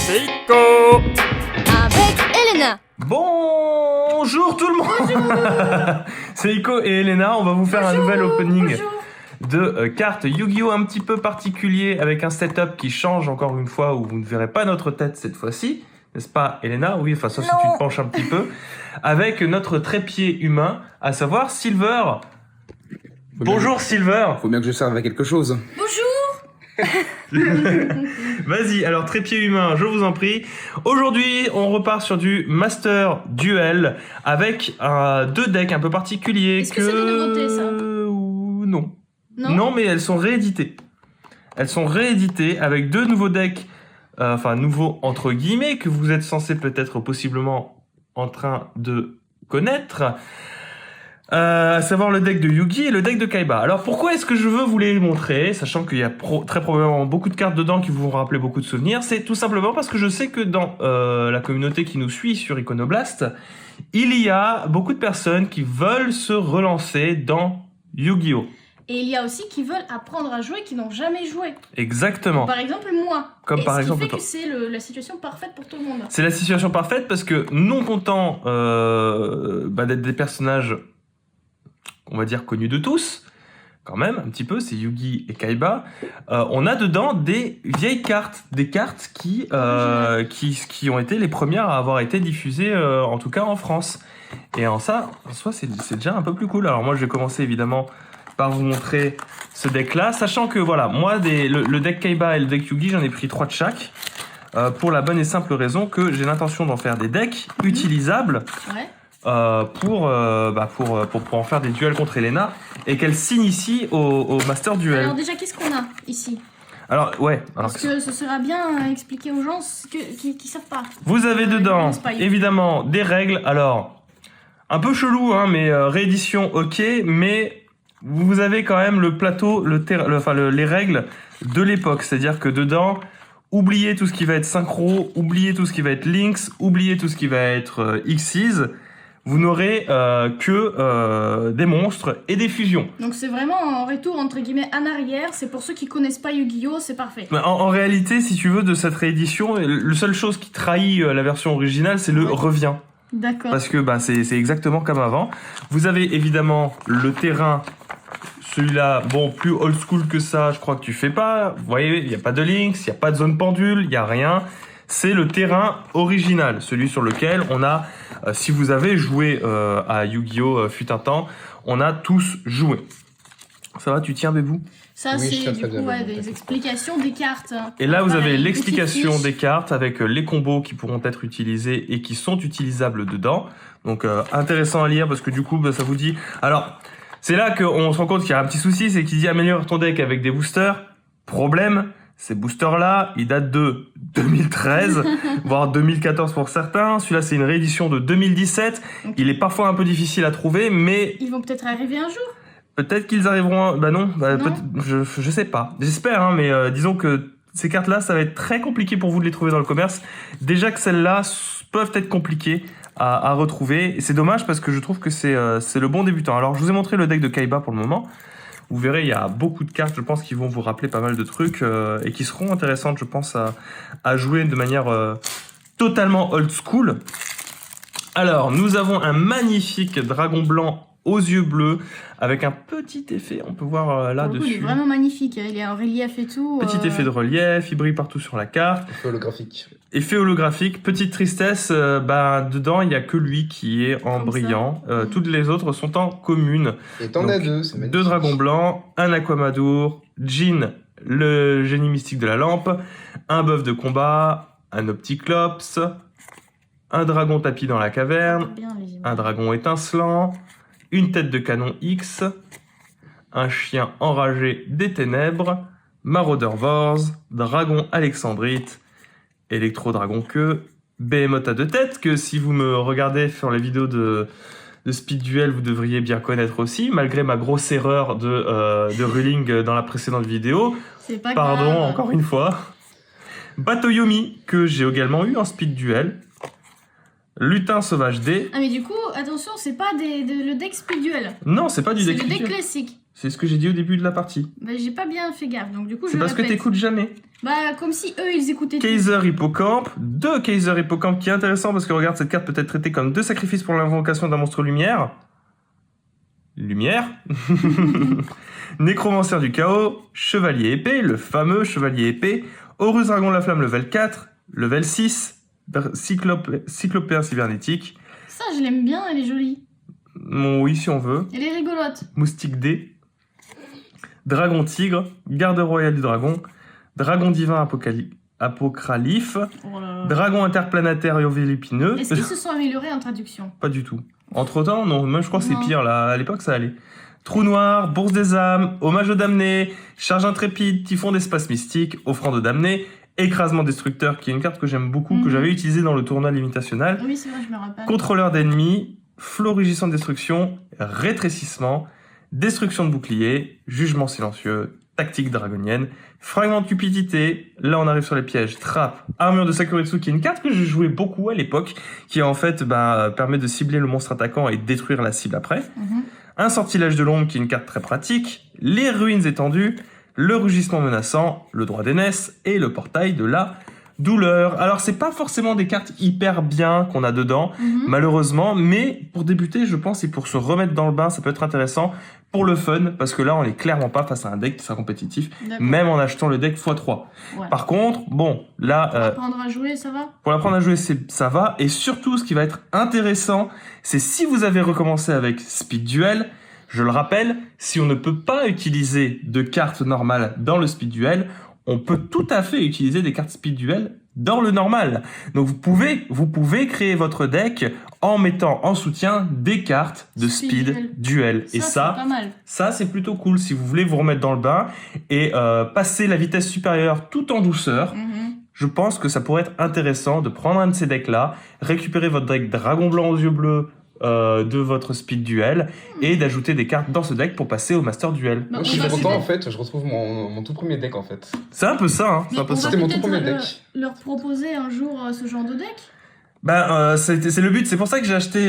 c'est Ico. Avec Elena. Bonjour tout le monde. C'est Ico et Elena, on va vous faire un nouvel opening de cartes Yu-Gi-Oh! Un petit peu particulier avec un setup qui change encore une fois où vous ne verrez pas notre tête cette fois-ci. N'est-ce pas Elena? Oui, enfin ça si tu te penches un petit peu. Avec notre trépied humain, à savoir Silver. Bonjour Silver. Faut bien que je serve à quelque chose. Vas-y, alors trépied humain, je vous en prie. Aujourd'hui, on repart sur du Master Duel avec deux decks un peu particuliers. Est-ce que c'est des nouveautés, ça Non. Non. Non, mais elles sont rééditées. Elles sont rééditées avec deux nouveaux decks, enfin nouveaux entre guillemets, que vous êtes censé peut-être possiblement en train de connaître. À savoir le deck de Yugi et le deck de Kaiba. Alors pourquoi est-ce que je veux vous les montrer, sachant qu'il y a très probablement beaucoup de cartes dedans qui vous vont rappeler beaucoup de souvenirs? C'est tout simplement parce que je sais que dans la communauté qui nous suit sur Iconoblast, il y a beaucoup de personnes qui veulent se relancer dans Yu-Gi-Oh! Et il y a aussi qui veulent apprendre à jouer, qui n'ont jamais joué. Exactement. Par exemple, moi. Comme et par ce exemple qui fait toi. que c'est la situation parfaite pour tout le monde. C'est la situation parfaite parce que non content d'être des personnages, on va dire, connus de tous, quand même, un petit peu, c'est Yugi et Kaiba, on a dedans des vieilles cartes, des cartes qui ont été les premières à avoir été diffusées, en tout cas en France. Et en soi, c'est déjà un peu plus cool. Alors moi, je vais commencer évidemment par vous montrer ce deck-là, sachant que, voilà, moi, le deck Kaiba et le deck Yugi, j'en ai pris 3 de chaque, pour la bonne et simple raison que j'ai l'intention d'en faire des decks utilisables, Ouais. pour en faire des duels contre Elena et qu'elle s'initie au Master Duel. Alors déjà, qu'est-ce qu'on a ici? Alors, ouais. Alors, Parce que ce sera bien expliquer aux gens qui savent pas. vous avez dedans, c'est pas grave. évidemment, des règles. Alors, un peu chelou, hein, mais réédition, ok, mais vous avez quand même le plateau, les règles de l'époque. C'est-à-dire que dedans, oubliez tout ce qui va être synchro, oubliez tout ce qui va être links, oubliez tout ce qui va être Xyz. Vous n'aurez que des monstres et des fusions. Donc c'est vraiment un retour entre guillemets en arrière. C'est pour ceux qui connaissent pas Yu-Gi-Oh, c'est parfait. Mais en réalité, si tu veux, de cette réédition, la seule chose qui trahit la version originale, c'est le revient. D'accord. Parce que c'est exactement comme avant. Vous avez évidemment le terrain, celui-là, bon, plus old school que ça, je crois que tu fais pas. Vous voyez, il n'y a pas de links, il n'y a pas de zone pendule, il n'y a rien. C'est le terrain original, celui sur lequel on a, si vous avez joué à Yu-Gi-Oh! Fut un temps, on a tous joué. Ça va, tu tiens, Bébou? Ça, Oui, je c'est tiens du très coup bien, des explications des cartes. Et là, vous avez Pareil, l'explication petite des fiche. cartes avec les combos qui pourront être utilisés et qui sont utilisables dedans. Donc, intéressant à lire parce que du coup, ça vous dit... Alors, c'est là qu'on se rend compte qu'il y a un petit souci, c'est qu'il dit améliore ton deck avec des boosters. Problème, ces boosters-là, ils datent de 2013, voire 2014 pour certains. Celui-là, c'est une réédition de 2017. Ok. Il est parfois un peu difficile à trouver, mais Ils vont peut-être arriver un jour. peut-être qu'ils arriveront... Bah non, Non. je sais pas. J'espère, hein, mais disons que ces cartes-là, ça va être très compliqué pour vous de les trouver dans le commerce. Déjà que celles-là peuvent être compliquées à retrouver. Et c'est dommage parce que je trouve que c'est le bon débutant. Alors, je vous ai montré le deck de Kaiba pour le moment. Vous verrez, il y a beaucoup de cartes, je pense, qui vont vous rappeler pas mal de trucs et qui seront intéressantes, je pense, à jouer de manière totalement old school. Alors, nous avons un magnifique dragon blanc aux yeux bleus avec un petit effet, on peut voir Pour le coup, il là-dessus. est vraiment magnifique. Il est en relief et tout. Petit effet de relief, il brille partout sur la carte. Holographique. Effet holographique, petite tristesse, dedans il n'y a que lui qui est en Comme brillant. ça. Toutes les autres sont en commune. Et t'en as Donc, deux, c'est magnifique. Deux dragons blancs, un Aquamadour, Jin, le génie mystique de la lampe, un bœuf de combat, un Opticlops, un dragon tapis dans la caverne, Bien les images. un dragon étincelant, une tête de canon X, un chien enragé des ténèbres, Marauder Wars, dragon alexandrite, électro-dragon queue, Behemoth à deux têtes, que si vous me regardez sur les vidéos de Speed Duel, vous devriez bien connaître aussi, malgré ma grosse erreur de ruling dans la précédente vidéo. C'est pas Pardon, grave. encore une fois. Batoyomi, que j'ai également eu en Speed Duel. Lutin sauvage D. Ah mais du coup, attention, c'est pas le deck Speed Duel. Non, c'est pas du C'est deck le deck Speed Duel. classique. C'est ce que j'ai dit au début de la partie. Bah, j'ai pas bien fait gaffe, donc du coup, je C'est parce que répète. t'écoutes jamais. Bah, comme si eux, ils écoutaient tout. Kaiser Hippocampe, 2 Kaiser Hippocampe qui est intéressant parce que regarde, cette carte peut être traitée comme 2 sacrifices pour l'invocation d'un monstre lumière. Lumière. Nécromancer du chaos, Chevalier épée, le fameux Chevalier épée, Horus Dragon de la Flamme level 4, level 6, Cyclopéen cybernétique. Ça, je l'aime bien, elle est jolie. Bon, oui, si on veut. Elle est rigolote. Moustique D, Dragon Tigre, Garde Royale du Dragon, Dragon Divin Apocralyphe, Oh là là. Dragon Interplanétaire Urvilupineux. Est-ce qu'ils se sont améliorés en traduction? Pas du tout. Entre temps, non, moi je crois que c'est Non. pire, là, à l'époque ça allait. Trou Noir, Bourse des âmes, Hommage aux damnés, Charge intrépide, Typhon d'espace mystique, Offrande aux damnés, Écrasement destructeur, qui est une carte que j'aime beaucoup, que j'avais utilisée dans le tournoi limitational. Oui, c'est vrai, je me rappelle. Contrôleur d'ennemis, Flot rugissant de destruction, Rétrécissement, Destruction de bouclier, Jugement silencieux, Tactique dragonienne, Fragment de cupidité, là on arrive sur les pièges, Trappe, Armure de Sakuretsu, qui est une carte que je jouais beaucoup à l'époque, qui en fait permet de cibler le monstre attaquant et de détruire la cible après. Mhm. Un Sortilège de l'ombre, qui est une carte très pratique, Les ruines étendues, Le rugissement menaçant, Le droit d'aînesse et Le portail de la douleur. Alors c'est pas forcément des cartes hyper bien qu'on a dedans, malheureusement, mais pour débuter, je pense, et pour se remettre dans le bain, ça peut être intéressant pour le fun, parce que là, on est clairement pas face à un deck qui sera compétitif, D'accord. même en achetant le deck x3. Ouais. Par contre, bon, là, Apprendre à jouer, ça va? pour l'apprendre à jouer, ça va, et surtout, ce qui va être intéressant, c'est si vous avez recommencé avec Speed Duel, je le rappelle, si on ne peut pas utiliser de cartes normales dans le Speed Duel, on peut tout à fait utiliser des cartes Speed Duel dans le normal. Donc vous pouvez créer votre deck en mettant en soutien des cartes de Speed Duel. Et C'est pas mal. ça c'est plutôt cool si vous voulez vous remettre dans le bain et passer la vitesse supérieure tout en douceur. Je pense que ça pourrait être intéressant de prendre un de ces decks-là, récupérer votre deck Dragon Blanc aux yeux bleus de votre Speed Duel et d'ajouter des cartes dans ce deck pour passer au Master Duel. Bah, Moi, je suis content en fait, je retrouve mon tout premier deck en fait. C'est un peu ça, hein. C'est un peu on ça. va C'était mon tout peut-être premier deck. leur proposer un jour ce genre de deck. C'est le but, c'est pour ça que j'ai acheté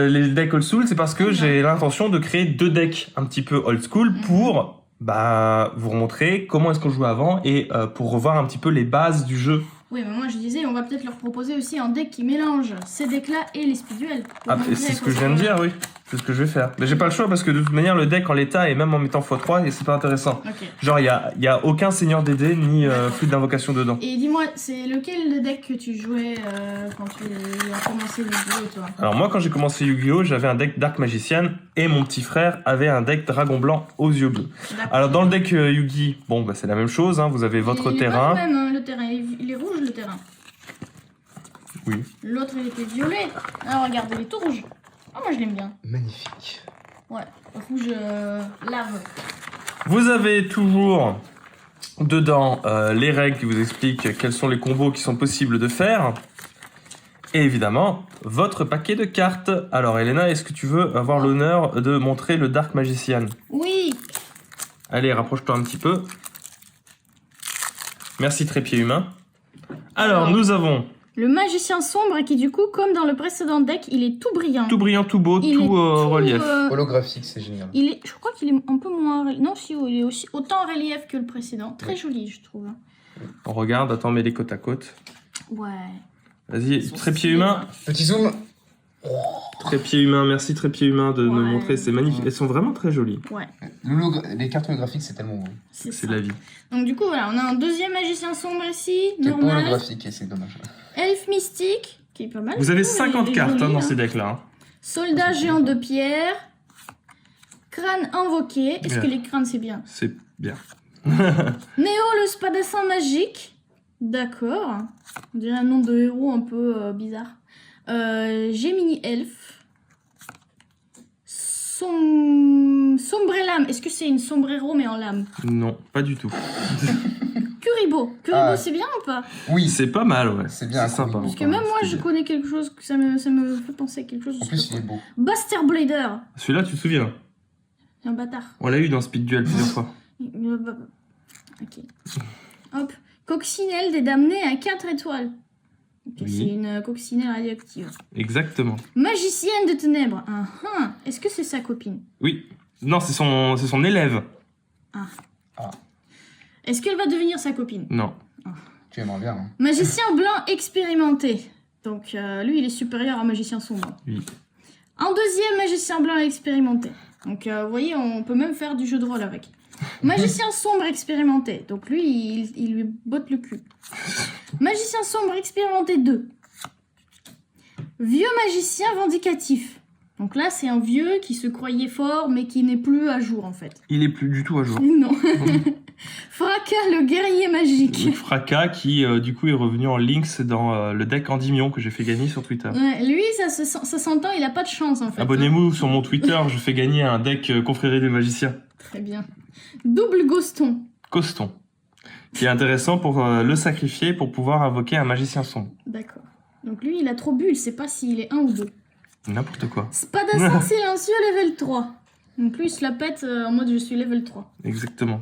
les decks old school, c'est parce que j'ai l'intention de créer 2 decks un petit peu old school pour vous remontrer comment est-ce qu'on jouait avant et pour revoir un petit peu les bases du jeu. Oui, mais moi je disais, on va peut-être leur proposer aussi un deck qui mélange ces decks-là et les speed duels. Ah, c'est ce que je viens de dire, oui. C'est ce que je vais faire. Mais j'ai pas le choix parce que de toute manière, le deck en l'état et même en mettant x3, et c'est pas intéressant. Ok. Genre, il y a aucun seigneur DD ni flux d'invocation dedans. Et dis-moi, c'est lequel le deck que tu jouais quand tu as commencé le jeu, toi? Alors moi, quand j'ai commencé Yu-Gi-Oh, j'avais un deck Dark Magician et mon petit frère avait un deck Dragon Blanc aux yeux bleus. D'accord. Alors dans le deck Yu-Gi, bon, c'est la même chose, hein, vous avez votre Il est terrain. pas le même, hein, le terrain. Il est rouge, le terrain. Oui. L'autre, il était violet. Alors regarde, il est tout rouge. Ah, moi je l'aime bien. Magnifique. Ouais, rouge lave. Vous avez toujours dedans les règles qui vous expliquent quels sont les combos qui sont possibles de faire. Et évidemment, votre paquet de cartes. Alors Elena, est-ce que tu veux avoir l'honneur de montrer le Dark Magician? Oui. Allez, rapproche-toi un petit peu. Merci Trépied Humain. Alors, nous avons Le magicien sombre qui du coup, comme dans le précédent deck, il est tout brillant. tout brillant, tout beau, Il est tout relief. Holographique, c'est génial. Je crois qu'il est un peu moins... Non, si, il est aussi autant relief que le précédent. Très joli, je trouve. On regarde, attends, mets les côte à côte. Ouais. Vas-y, Ils sont Trépied stylés, Humain. hein. Petit zoom. Trépied Humain, merci Trépied Humain de nous Ouais. montrer, c'est magnifique. Elles sont vraiment très jolies. Ouais, Les cartes holographiques, c'est tellement beau. c'est C'est ça. la vie. Donc du coup, voilà, on a un deuxième magicien sombre ici, Qui est pas normal. holographique et c'est dommage. Elfe mystique, qui est pas mal. Vous avez je trouve, 50 il est cartes joli, dans hein. ces decks-là. Hein. Soldat géant de pierre. Crâne invoqué. Est-ce Bien. que les crânes, c'est bien? C'est bien. Néo, le spadassin magique. D'accord. On dirait un nom de héros un peu bizarre. Gemini Elf. Sombrelame. Est-ce que c'est une sombrero mais en lame? Non, pas du tout. Kuribo. Kuribo, Ah. c'est bien ou pas? Oui, C'est pas mal, ouais. C'est bien, sympa. Kuribo. Parce que même moi, je connais quelque chose, que ça me fait penser à quelque chose. En plus, il est beau. Buster Blader. Celui-là, tu te souviens? C'est un bâtard. On l'a eu dans Speed Duel plusieurs fois. Ok. Hop. Coccinelle des damnés à 4 étoiles. Ok, Oui. c'est une coccinelle radioactive. Exactement. Magicienne de ténèbres. Est-ce que c'est sa copine? Oui. Non, c'est son élève. Est-ce qu'elle va devenir sa copine? Non. Tu aimerais bien. Hein. Magicien blanc expérimenté. Donc lui, il est supérieur à magicien sombre. Oui. En deuxième, magicien blanc expérimenté. Donc vous voyez, on peut même faire du jeu de rôle avec. Magicien sombre expérimenté. Donc lui, il lui botte le cul. Magicien sombre expérimenté 2. Vieux magicien vindicatif. Donc là, c'est un vieux qui se croyait fort, mais qui n'est plus à jour en fait. Il est plus du tout à jour. Non. Fracas le guerrier magique. Fracas qui, du coup, est revenu en Lynx dans le deck Endymion que j'ai fait gagner sur Twitter. Ouais, lui, ça s'entend, il a pas de chance en fait. Abonnez-vous sur mon Twitter, je fais gagner un deck confrérie des magiciens. Très bien. Double Ghoston. Coston. Qui est intéressant pour le sacrifier pour pouvoir invoquer un magicien sombre. D'accord. Donc lui, il a trop bu, il sait pas s'il est 1 ou 2. N'importe quoi. Spadassin silencieux level 3. Donc lui, il se la pète en mode je suis level 3. Exactement.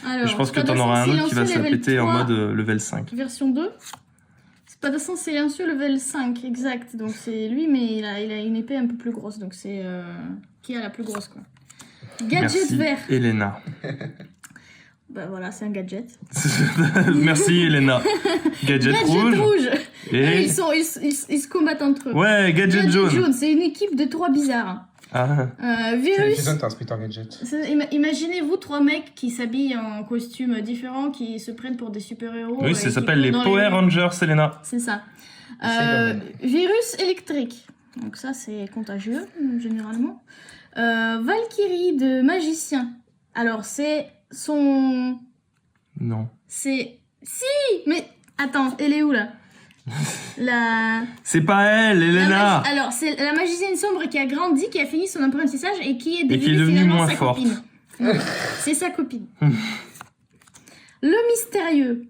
Alors, Et je pense que t'en Spadassin auras un autre qui va se silencieux la level péter en 3, mode level 5. Version 2. Spadassin silencieux level 5, exact. Donc c'est lui, mais il a une épée un peu plus grosse. Donc c'est qui a la plus grosse quoi. Gadget Merci, vert. Elena. Bah voilà, c'est un gadget. Merci, Elena. Gadget rouge. Et... Ils se combattent entre eux. Ouais, gadget jaune. C'est une équipe de 3 bizarres. Ah. C'est Virus. l'épisode, t'as Inspecteur Gadget. Imaginez-vous 3 mecs qui s'habillent en costumes différents, qui se prennent pour des super-héros. Oui, ça s'appelle les Power Rangers, Elena. C'est ça. C'est Virus électrique. Donc ça, c'est contagieux, généralement. Valkyrie de magicien. Alors, c'est son... Non. C'est... Si. Mais... Attends, elle est où, là? C'est pas elle, Elena. Alors, c'est la magicienne sombre qui a grandi, qui a fini son apprentissage et qui est qui est devenue devenue finalement moins sa forte. copine. C'est sa copine. Le mystérieux.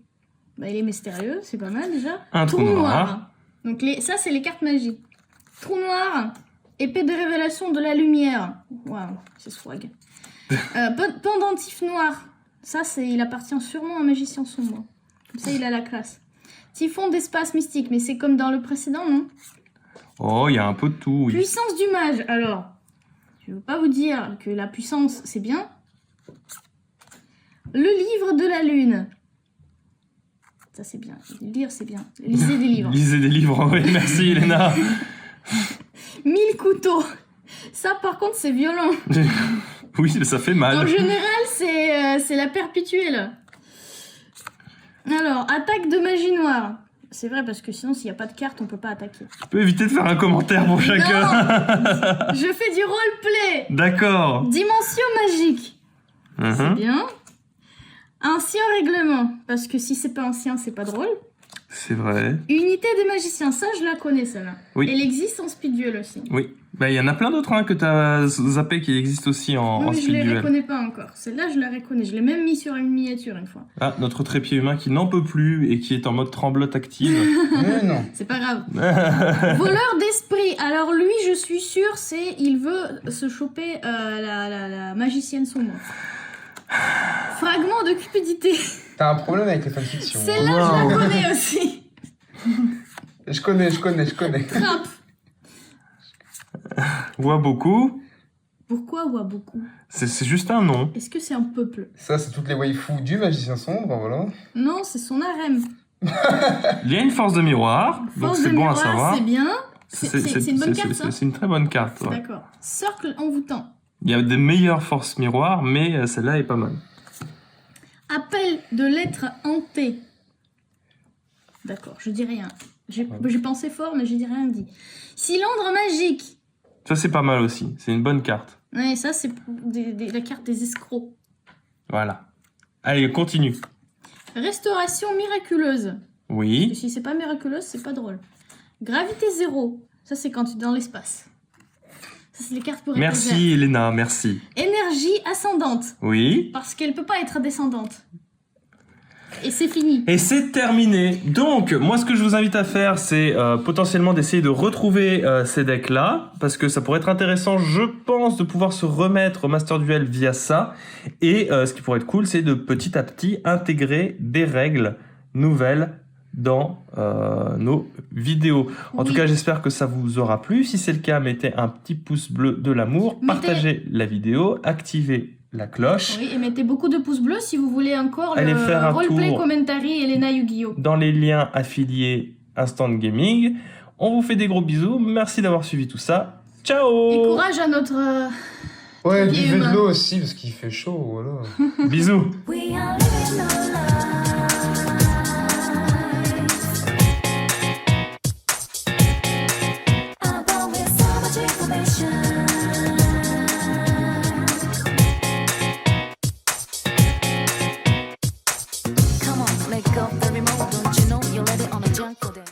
Bah, il est mystérieux, c'est pas mal déjà. Un trou noir. Donc ça, c'est les cartes magie. Trou noir, épée de révélation de la lumière. Waouh, c'est swag. Pendentif noir. Ça, il appartient sûrement à un magicien sombre. Comme ça, il a la classe. Typhon d'espace mystique, mais c'est comme dans le précédent, non? Oh, il y a un peu de tout, oui. Puissance du mage. Alors, je ne veux pas vous dire que la puissance, c'est bien. Le livre de la lune. Ça, c'est bien. Lire, c'est bien. Lisez des livres. Lisez des livres, oui, merci, Elena. 1000 couteaux. Ça, par contre, c'est violent. Oui, ça fait mal. En général, c'est la perpétuelle. Alors, attaque de magie noire. C'est vrai, parce que sinon, s'il n'y a pas de carte, on peut pas attaquer. Tu peux éviter de faire un commentaire pour chacun. Non. Je fais du roleplay. D'accord. Dimension magique. C'est Mhm. bien. Ancien règlement. Parce que si c'est pas ancien, c'est pas drôle. C'est vrai. Unité des magiciens. Ça, je la connais, celle-là. Oui. Elle existe en speed duel aussi. Oui. Bah, il y en a plein d'autres hein, que tu as zappé qui existent aussi en Non, mais je speed les duel. reconnais pas encore. Celle-là, je la reconnais. Je l'ai même mis sur une miniature une fois. Ah, notre trépied humain qui n'en peut plus et qui est en mode tremblote active. Mais non. C'est pas grave. Voleur d'esprit. Alors lui, je suis sûre, il veut se choper la magicienne sombre. Fragment de cupidité. T'as un problème avec les fanfictions. Celle-là, je la connais aussi. Je connais. Trappe. Voit beaucoup. Pourquoi Waboku? C'est juste un nom. Est-ce que c'est un peuple? Ça, c'est toutes les waifus du magicien sombre, voilà. Non, c'est son harem. Il y a une force de miroir, donc Force c'est de bon miroir, à savoir. c'est bien. C'est une bonne carte, ça. C'est une très bonne carte. Ouais. D'accord. Cercle envoûtant. Il y a des meilleures forces miroirs, mais celle-là est pas mal. Appel de lettres hantées. D'accord, je dis rien. J'ai pensé fort, mais je dis rien dit. Cylindre magique. Ça, c'est pas mal aussi. C'est une bonne carte. Ouais, ça, c'est la carte des escrocs. Voilà. Allez, continue. Restauration miraculeuse. Oui. Et si c'est pas miraculeuse, c'est pas drôle. Gravité zéro. Ça, c'est quand tu es dans l'espace. Ça, c'est les cartes pour être vert. Merci, Elena, merci. Énergie ascendante. Oui. Parce qu'elle peut pas être descendante. Et c'est fini. Et c'est terminé. Donc, moi, ce que je vous invite à faire, c'est potentiellement d'essayer de retrouver ces decks-là, parce que ça pourrait être intéressant, je pense, de pouvoir se remettre au Master Duel via ça. Et ce qui pourrait être cool, c'est de petit à petit intégrer des règles nouvelles dans nos vidéos. En tout Oui. cas, j'espère que ça vous aura plu. Si c'est le cas, mettez un petit pouce bleu de l'amour, Mettez- partagez la vidéo, activez la cloche. Oui, et mettez beaucoup de pouces bleus si vous voulez encore Allez faire un le roleplay tour. commentary Elena Yu-Gi-Oh! Dans les liens affiliés Instant Gaming. On vous fait des gros bisous. Merci d'avoir suivi tout ça. Ciao. Et courage à notre... Ouais, Vieux buvez de humain. l'eau aussi parce qu'il fait chaud, voilà. Bisous. We are living our lives.